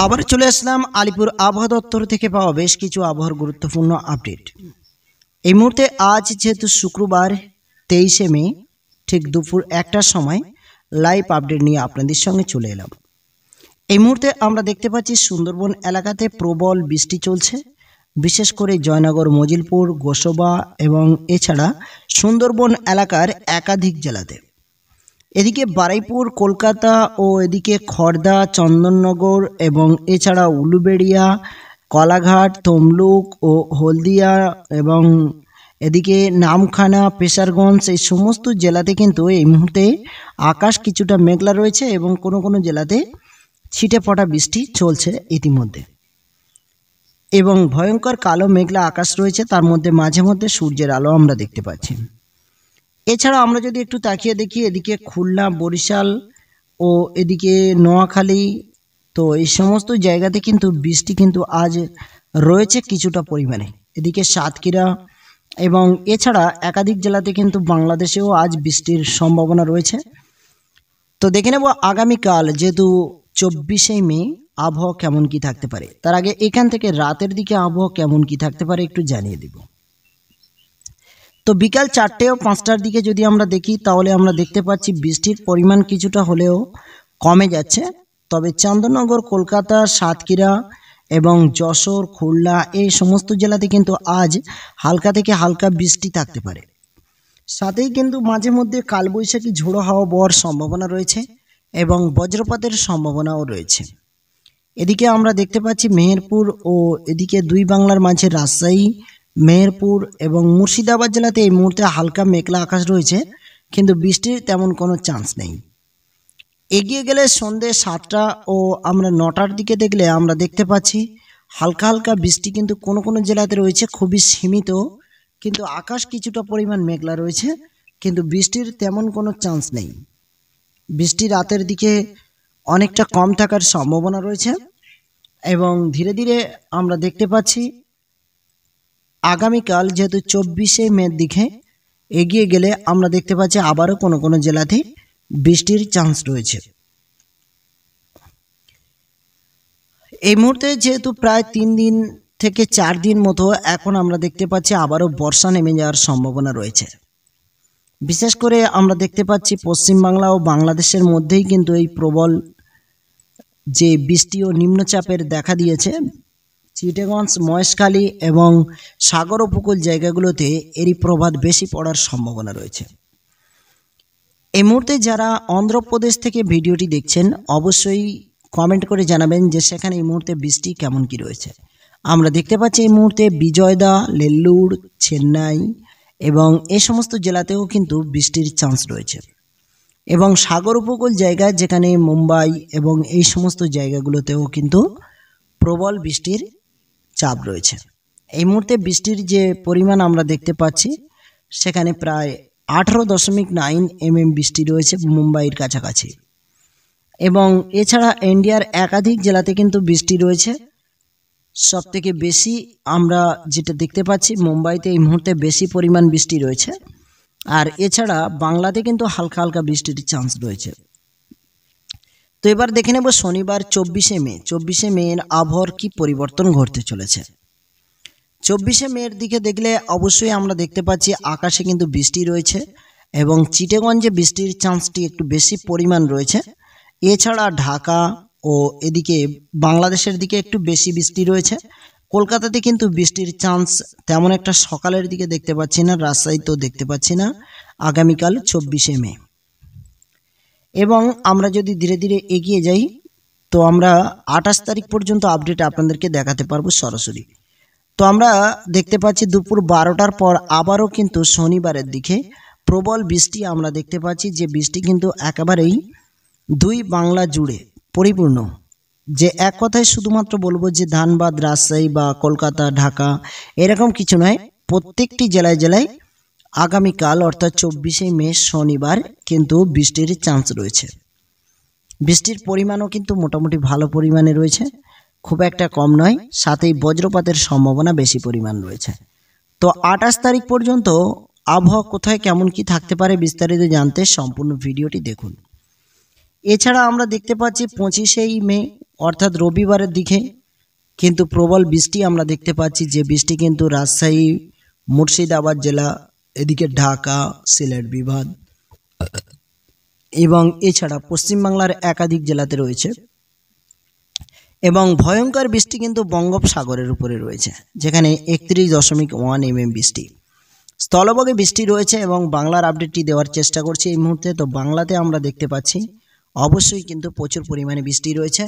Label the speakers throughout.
Speaker 1: আবার চলে আসলাম আলিপুর আবহাওয়া দপ্তর থেকে পাওয়া বেশ কিছু আবহাওয়ার গুরুত্বপূর্ণ আপডেট। এই মুহূর্তে আজ যেহেতু শুক্রবার 23শে মে ঠিক দুপুর 1টার সময় লাইভ আপডেট নিয়ে আপনাদের সঙ্গে চলে এলাম। এই মুহূর্তে আমরা দেখতে পাচ্ছি সুন্দরবন এলাকাতে প্রবল বৃষ্টি চলছে, বিশেষ করে জয়নগর, মজিলপুর, গোসবা এবং এছাড়া সুন্দরবন এলাকার একাধিক জেলাতে। এদিকে বারুইপুর, কলকাতা ও এদিকে খড়দা, চন্দননগর এবং এছাড়া উলুবেড়িয়া, কলাঘাট, তমলুক ও হলদিয়া এবং এদিকে নামখানা, পেশারগঞ্জ এই সমস্ত জেলাতে কিন্তু এই মুহূর্তে আকাশ কিছুটা মেঘলা রয়েছে এবং কোনো কোনো জেলাতে ছিটে ফোঁটা বৃষ্টি চলছে ইতিমধ্যে এবং ভয়ঙ্কর কালো মেঘলা আকাশ রয়েছে, তার মধ্যে মাঝে মধ্যে সূর্যের আলো আমরা দেখতে পাচ্ছি। এছাড়া আমরা যদি একটু তাকিয়ে দেখি এদিকে খুলনা, বরিশাল ও এদিকে নোয়াখালী, তো এই সমস্ত জায়গাতে কিন্তু বৃষ্টি কিন্তু আজ রয়েছে কিছুটা পরিমাণে। এদিকে সাতক্ষীরা এবং এছাড়া একাধিক জেলাতে কিন্তু বাংলাদেশেও আজ বৃষ্টির সম্ভাবনা রয়েছে। তো দেখে নেব আগামীকাল যেহেতু 24শে মে আবহাওয়া কেমন কি থাকতে পারে। তার আগে এখান থেকে রাতের দিকে আবহাওয়া কেমন কি থাকতে পারে একটু জানিয়ে দেব। তো বিকাল 4টে ও 5টার দিকে যদি আমরা দেখি তাহলে আমরা দেখতে পাচ্ছি বৃষ্টির পরিমাণ কিছুটা হলেও কমে যাচ্ছে, তবে চন্দননগর, কলকাতা, সাতক্ষীরা এবং যশোর, খুলনা এই সমস্ত জেলাতে কিন্তু আজ হালকা থেকে হালকা বৃষ্টি থাকতে পারে। সাথেই কিন্তু মাঝে মধ্যে কালবৈশাখী ঝোড়ো হাওয়া বওয়ার সম্ভাবনা রয়েছে এবং বজ্রপাতের সম্ভাবনাও রয়েছে। এদিকে আমরা দেখতে পাচ্ছি মেহেরপুর ও এদিকে দুই বাংলার মাঝে রাজশাহী, মেহেরপুর এবং মুর্শিদাবাদ জেলাতে এই মুহূর্তে হালকা মেঘলা আকাশ রয়েছে, কিন্তু বৃষ্টির তেমন কোনো চান্স নেই। এগিয়ে গেলে সন্ধ্যে 7টা ও আমরা 9টার দিকে দেখলে আমরা দেখতে পাচ্ছি হালকা হালকা বৃষ্টি কিন্তু কোনো কোনো জেলাতে রয়েছে, খুবই সীমিত, কিন্তু আকাশ কিছুটা পরিমাণ মেঘলা রয়েছে, কিন্তু বৃষ্টির তেমন কোনো চান্স নেই। বৃষ্টি রাতের দিকে অনেকটা কম থাকার সম্ভাবনা রয়েছে এবং ধীরে ধীরে আমরা দেখতে পাচ্ছি আগামীকাল যেহেতু 24শে মের দিকে এগিয়ে গেলে আমরা দেখতে পাচ্ছি আবারও কোনো কোনো জেলাতে বৃষ্টির চান্স রয়েছে। এই মুহূর্তে যেহেতু প্রায় 3 দিন থেকে 4 দিন মতো এখন আমরা দেখতে পাচ্ছি আবারও বর্ষা নেমে যাওয়ার সম্ভাবনা রয়েছে। বিশেষ করে আমরা দেখতে পাচ্ছি পশ্চিমবাংলা ও বাংলাদেশের মধ্যেই কিন্তু এই প্রবল যে বৃষ্টি ও নিম্নচাপের দেখা দিয়েছে। চিটাগঞ্জ, মহেশখালী এবং সাগর উপকূল জায়গাগুলোতে এরই প্রভাব বেশি পড়ার সম্ভাবনা রয়েছে। এই মুহূর্তে যারা অন্ধ্রপ্রদেশ থেকে ভিডিওটি দেখছেন অবশ্যই কমেন্ট করে জানাবেন যে সেখানে এই মুহূর্তে বৃষ্টি কেমন কি রয়েছে। আমরা দেখতে পাচ্ছি এই মুহূর্তে বিজয়দা, নেল্লুর, চেন্নাই এবং এই সমস্ত জেলাতেও কিন্তু বৃষ্টির চান্স রয়েছে এবং সাগর উপকূল জায়গা যেখানে মুম্বাই এবং এই সমস্ত জায়গাগুলোতেও কিন্তু প্রবল বৃষ্টির চাপ রয়েছে। এই মুহূর্তে বৃষ্টির যে পরিমাণ আমরা দেখতে পাচ্ছি সেখানে প্রায় 18.9 mm বৃষ্টি রয়েছে মুম্বাইয়ের কাছাকাছি এবং এছাড়া ইন্ডিয়ার একাধিক জেলাতে কিন্তু বৃষ্টি রয়েছে। সবথেকে বেশি আমরা যেটা দেখতে পাচ্ছি মুম্বাইতে এই মুহূর্তে বেশি পরিমাণ বৃষ্টি রয়েছে, আর এছাড়া বাংলাতে কিন্তু হালকা হালকা বৃষ্টির চান্স রয়েছে। তো এবার দেখে নেব শনিবার 24শে মে এর আবহাওয়ার কি পরিবর্তন ঘটতে চলেছে। 24শে মের দিকে দেখলে অবশ্যই আমরা দেখতে পাচ্ছি আকাশে কিন্তু বৃষ্টি রয়েছে এবং চিটাগঞ্জে বৃষ্টির চান্সটি একটু বেশি পরিমাণ রয়েছে। এছাড়া ঢাকা ও এদিকে বাংলাদেশের দিকে একটু বেশি বৃষ্টি রয়েছে। কলকাতাতে কিন্তু বৃষ্টির চান্স তেমন একটা সকালের দিকে দেখতে পাচ্ছি না, রাজশাহীতেও দেখতে পাচ্ছি না আগামীকাল 24শে মে। এবং আমরা যদি ধীরে ধীরে এগিয়ে যাই তো আমরা 28 তারিখ পর্যন্ত আপডেট আপনাদেরকে দেখাতে পারবো সরাসরি। তো আমরা দেখতে পাচ্ছি দুপুর 12টার পর আবারও কিন্তু শনিবারের দিকে প্রবল বৃষ্টি আমরা দেখতে পাচ্ছি, যে বৃষ্টি কিন্তু একেবারেই দুই বাংলা জুড়ে পরিপূর্ণ। যে এক কথায় শুধুমাত্র বলবো যে ধানবাদ, রাজশাহী বা কলকাতা, ঢাকা এরকম কিছু নয়, প্রত্যেকটি জেলায় জেলায় আগামীকাল অর্থাৎ 24শে মে শনিবার কিন্তু বৃষ্টির চান্স রয়েছে। বৃষ্টির পরিমাণও কিন্তু মোটামুটি ভালো পরিমাণে রয়েছে, খুব একটা কম নয়, সাথেই বজ্রপাতের সম্ভাবনা বেশি পরিমাণ রয়েছে। তো 28 তারিখ পর্যন্ত আবহাওয়া কোথায় কেমন কি থাকতে পারে বিস্তারিত জানতে সম্পূর্ণ ভিডিওটি দেখুন। এছাড়া আমরা দেখতে পাচ্ছি 25শে মে অর্থাৎ রবিবারের দিকে কিন্তু প্রবল বৃষ্টি আমরা দেখতে পাচ্ছি, যে বৃষ্টি কিন্তু রাজশাহী, মুর্শিদাবাদ জেলা, এদিকে ঢাকা, সিলেট বিভাগ এবং এছাড়া পশ্চিমবাংলার একাধিক জেলাতে রয়েছে। এবং ভয়ঙ্কর বৃষ্টি কিন্তু বঙ্গোপসাগরের উপরে রয়েছে, যেখানে 31.1 mm বৃষ্টি, স্থলভাগে বৃষ্টি রয়েছে। এবং বাংলার আপডেটটি দেওয়ার চেষ্টা করছি এই মুহূর্তে। তো বাংলাতে আমরা দেখতে পাচ্ছি অবশ্যই কিন্তু প্রচুর পরিমাণে বৃষ্টি রয়েছে।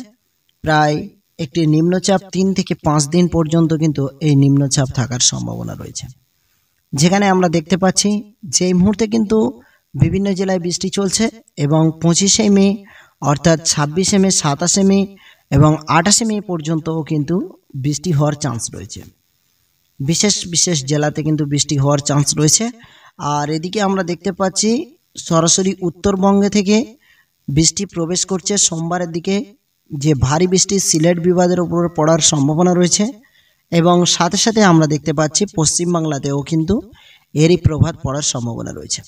Speaker 1: প্রায় একটি নিম্নচাপ 3 থেকে 5 দিন পর্যন্ত কিন্তু এই নিম্নচাপ থাকার সম্ভাবনা রয়েছে, যেখানে আমরা দেখতে পাচ্ছি যে এই মুহূর্তে কিন্তু বিভিন্ন জেলায় বৃষ্টি চলছে। এবং 25শে মে অর্থাৎ 26শে মে, 27শে মে এবং 28শে মে পর্যন্তও কিন্তু বৃষ্টি হওয়ার চান্স রয়েছে। বিশেষ বিশেষ জেলাতে কিন্তু বৃষ্টি হওয়ার চান্স রয়েছে। আর এদিকে আমরা দেখতে পাচ্ছি সরাসরি উত্তরবঙ্গে থেকে বৃষ্টি প্রবেশ করছে সোমবারের দিকে, যে ভারী বৃষ্টি সিলেট বিভাগের উপর পড়ার সম্ভাবনা রয়েছে। এবং সাথে সাথে আমরা দেখতে পাচ্ছি পশ্চিমবাংলাতেও কিন্তু এরই প্রভাব পড়ার সম্ভাবনা রয়েছে।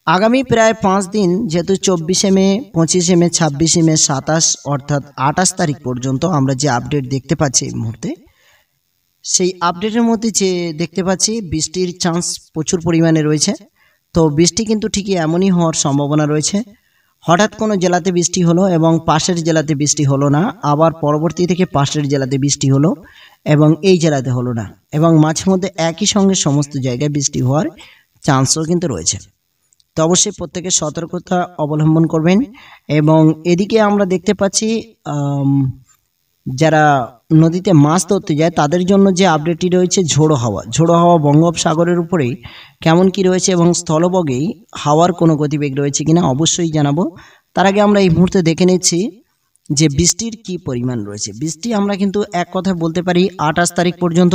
Speaker 1: আগামী প্রায় 5 দিন, যেহেতু 24শে মে, 25শে মে, 26শে মে, 27 অর্থাৎ 28 তারিখ পর্যন্ত আমরা যে আপডেট দেখতে পাচ্ছি এই মুহূর্তে, সেই আপডেটের মধ্যে যে দেখতে পাচ্ছি বৃষ্টির চান্স প্রচুর পরিমাণে রয়েছে। তো বৃষ্টি কিন্তু ঠিকই এমনই হওয়ার সম্ভাবনা রয়েছে। হঠাৎ কোনো জেলাতে বৃষ্টি হলো এবং পাশের জেলাতে বৃষ্টি হলো না, আবার পরবর্তী থেকে পাশের জেলাতে বৃষ্টি হলো এবং এই জেলাতে হলো না, এবং মাঝে মধ্যে একই সঙ্গে সমস্ত জায়গায় বৃষ্টি হওয়ার চান্সও কিন্তু রয়েছে। তো অবশ্যই প্রত্যেকে সতর্কতা অবলম্বন করবেন। এবং এদিকে আমরা দেখতে পাচ্ছি যারা নদীতে মাছ ধরতে যায় তাদের জন্য যে আপডেটটি রয়েছে ঝোড়ো হাওয়া বঙ্গোপসাগরের উপরেই কেমন কি রয়েছে এবং স্থলভাগেই হাওয়ার কোনো গতিবেগ রয়েছে কিনা অবশ্যই জানাবো। তার আগে আমরা এই মুহূর্তে দেখে নিচ্ছি যে বৃষ্টির কি পরিমাণ রয়েছে। বৃষ্টি আমরা কিন্তু এক কথায় বলতে পারি 28 তারিখ পর্যন্ত,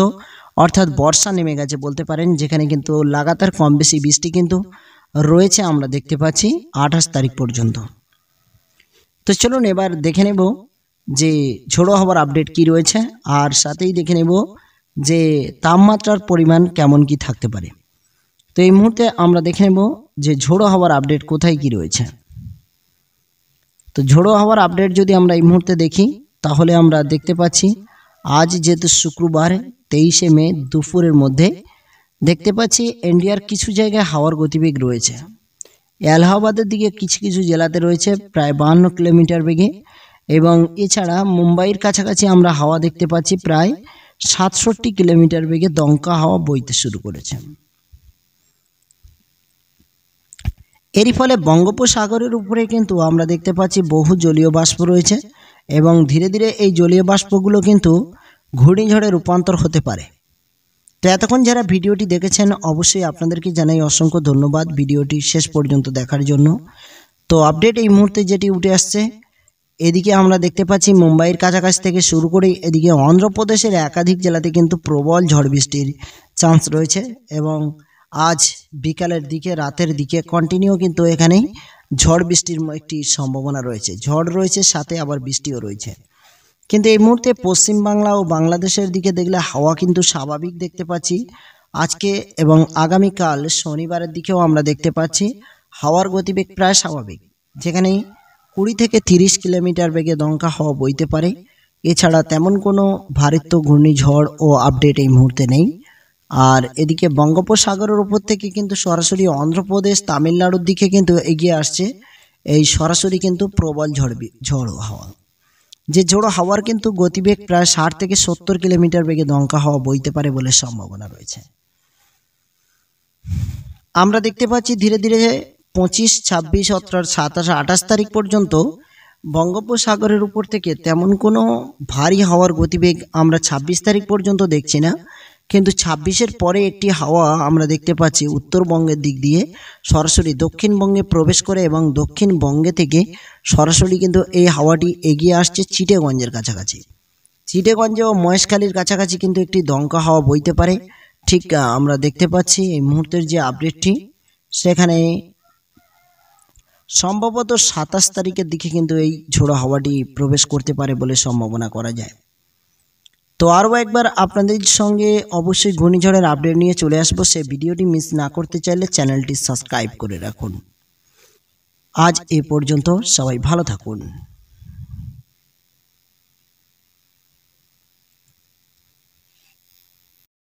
Speaker 1: অর্থাৎ বর্ষা নেমে গেছে বলতে পারেন, যেখানে কিন্তু লাগাতার কম বেশি বৃষ্টি কিন্তু রয়েছে আমরা দেখতে পাচ্ছি 28 তারিখ পর্যন্ত। তো চলুন এবার দেখে নেব যে ঝোড়ো হাওয়ার আপডেট কি রয়েছে, আর সাথেই দেখে নেব যে তাপমাত্রার পরিমাণ কেমন কি থাকতে পারে। তো এই মুহূর্তে আমরা দেখে নেব যে ঝোড়ো হাওয়ার আপডেট কোথায় কি রয়েছে। তো ঝোড়ো হাওয়ার আপডেট যদি আমরা এই মুহূর্তে দেখি, তাহলে আমরা দেখতে পাচ্ছি আজ যেহেতু শুক্রবার 23শে মে দুপুরের মধ্যে দেখতে পাচ্ছি ইন্ডিয়ার কিছু জায়গায় হাওয়ার গতিবেগ রয়েছে। এলাহাবাদের দিকে কিছু কিছু জেলাতে রয়েছে প্রায় 52 কিলোমিটার বেগে, এবং এছাড়া মুম্বাইয়ের কাছাকাছি আমরা হাওয়া দেখতে পাচ্ছি প্রায় 67 কিলোমিটার বেগে দমকা হাওয়া বইতে শুরু করেছে। এরই ফলে বঙ্গোপসাগরের উপরে কিন্তু আমরা দেখতে পাচ্ছি বহু জলীয় বাষ্প রয়েছে, এবং ধীরে ধীরে এই জলীয় বাষ্পগুলো কিন্তু ঘূর্ণিঝড়ে রূপান্তর হতে পারে। তো এতক্ষণ যারা ভিডিওটি দেখেছেন অবশ্যই আপনাদেরকে জানাই অসংখ্য ধন্যবাদ ভিডিওটি শেষ পর্যন্ত দেখার জন্য। তো আপডেট এই মুহূর্তে যেটি উঠে আসছে, এদিকে আমরা দেখতে পাচ্ছি মুম্বাইয়ের কাছাকাছি থেকে শুরু করে এদিকে অন্ধ্রপ্রদেশের একাধিক জেলাতে কিন্তু প্রবল ঝড় বৃষ্টির চান্স রয়েছে, এবং আজ বিকালের দিকে রাতের দিকে কন্টিনিউ কিন্তু এখানে ঝড় বৃষ্টির একটি সম্ভাবনা রয়েছে। ঝড় রয়েছে সাথে আবার বৃষ্টিও রয়েছে। কিন্তু এই মুহূর্তে পশ্চিমবাংলা ও বাংলাদেশের দিকে দেখলে হাওয়া কিন্তু স্বাভাবিক দেখতে পাচ্ছি আজকে, এবং আগামীকাল শনিবারের দিকেও আমরা দেখতে পাচ্ছি হাওয়ার গতিবেগ প্রায় স্বাভাবিক, যেখানে 20 থেকে 30 কিলোমিটার বেগে দমকা হাওয়া বইতে পারে। এছাড়া তেমন কোনো ভারীত্ব ঘূর্ণিঝড় ও আপডেট এই মুহূর্তে নেই। আর এদিকে বঙ্গোপসাগরের উপর থেকে কিন্তু সরাসরি অন্ধ্রপ্রদেশ তামিলনাড়ুর দিকে কিন্তু এগিয়ে আসছে এই সরাসরি কিন্তু প্রবল ঝড় হাওয়া, যে ঝোড়ো হাওয়ার কিন্তু গতিবেগ প্রায় 60 থেকে 70 কিলোমিটার বেগে দমকা হাওয়া বইতে পারে বলে সম্ভাবনা রয়েছে। আমরা দেখতে পাচ্ছি ধীরে ধীরে 25, 26, 27, 28 তারিখ পর্যন্ত বঙ্গোপসাগরের উপর থেকে তেমন কোনো ভারী হাওয়ার গতিবেগ আমরা 26 তারিখ পর্যন্ত দেখছি না, কিন্তু 26-এর পরে একটি হাওয়া আমরা দেখতে পাচ্ছি উত্তরবঙ্গের দিক দিয়ে সরাসরি দক্ষিণবঙ্গে প্রবেশ করে, এবং দক্ষিণবঙ্গে থেকে সরাসরি কিন্তু এই হাওয়াটি এগিয়ে আসছে চিটাগঞ্জের কাছাকাছি। চিটাগঞ্জ ও মহেশখালীর কাছাকাছি কিন্তু একটি দমকা হাওয়া বইতে পারে। ঠিক আমরা দেখতে পাচ্ছি এই মুহূর্তের যে আপডেটটি, সেখানে সম্ভবত 27 তারিখের দিকে কিন্তু এই ঝোড়ো হাওয়াটি প্রবেশ করতে পারে বলে সম্ভাবনা করা যায়। তো আরও একবার আপনাদের সঙ্গে অবশ্যই ঘূর্ণিঝড়ের আপডেট নিয়ে চলে আসবো। সেই ভিডিওটি মিস না করতে চাইলে চ্যানেলটি সাবস্ক্রাইব করে রাখুন। আজ এ পর্যন্ত, সবাই ভালো থাকুন।